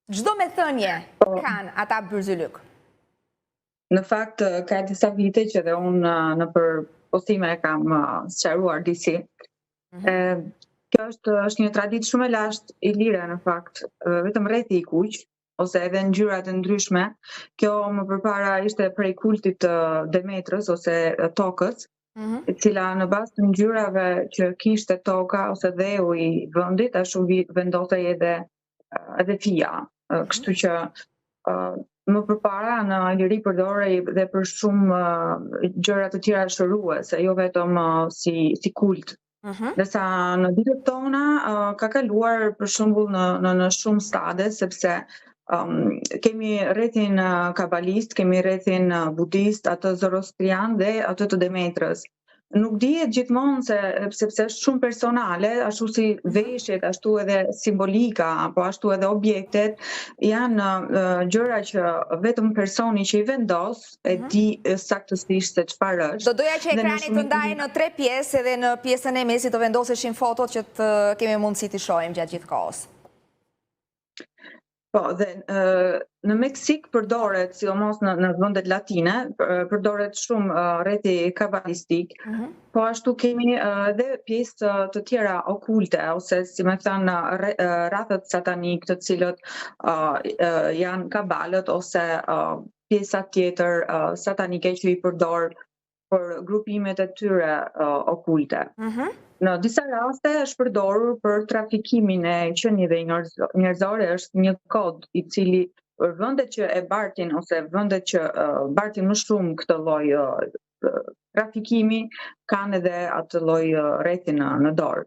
Çdo me thënie kanë ata Byrzylyk. Në fakt, ka disa vite që dhe unë në për postime e kam sqaruar disi. Kjo është një traditë shumë e lashtë ilire në fakt, vetëm rrethi i kuq, ose edhe ngjyra të ndryshme. Kjo më përpara ishte prej kultit të Demetrës ose tokës, e cila në bazë të ngjyrave që kishte toka ose dheu i vendit, ashtu vendosej edhe fija. Kështu që më përpara në Iliri përdorej dhe për shumë gjëra të tjera shëruese, jo vetëm si kult. Ndërsa në ditët tona ka kaluar për shembull në shumë stade, sepse kemi rrethin kabalist, kemi rrethin budist, atë zorostrian dhe atë të Demetrës. Nuk dihet gjithmonë sepse është shumë personale, ashtu si veshjet, ashtu edhe simbolika, apo ashtu edhe objektet, janë gjëra që vetëm personi që i vendos e di saktësisht se çfarë është. Do doja që ekrani të ndajë në 3 pjesë edhe në pjesën e mesit të vendoseshin fotot që të kemi mundësi të shohim gjatë gjithë kohës. Po, dhe në Meksik përdoret, sidomos në vendet latine, përdoret shumë rrethi kabalistik, po ashtu kemi edhe pjesë të tjera okulte, ose si më thënë rrethët satanik, të cilët janë kabalët ose pjesa tjetër satanike që i përdor për grupimet e tyre okulte. Në disa raste është përdorur për trafikimin e qenieve njerëzore, është një kod i cili për vendet që e bartin ose vendet që bartin më shumë këtë lloj trafikimi kanë edhe atë lloj rrethi në dorë.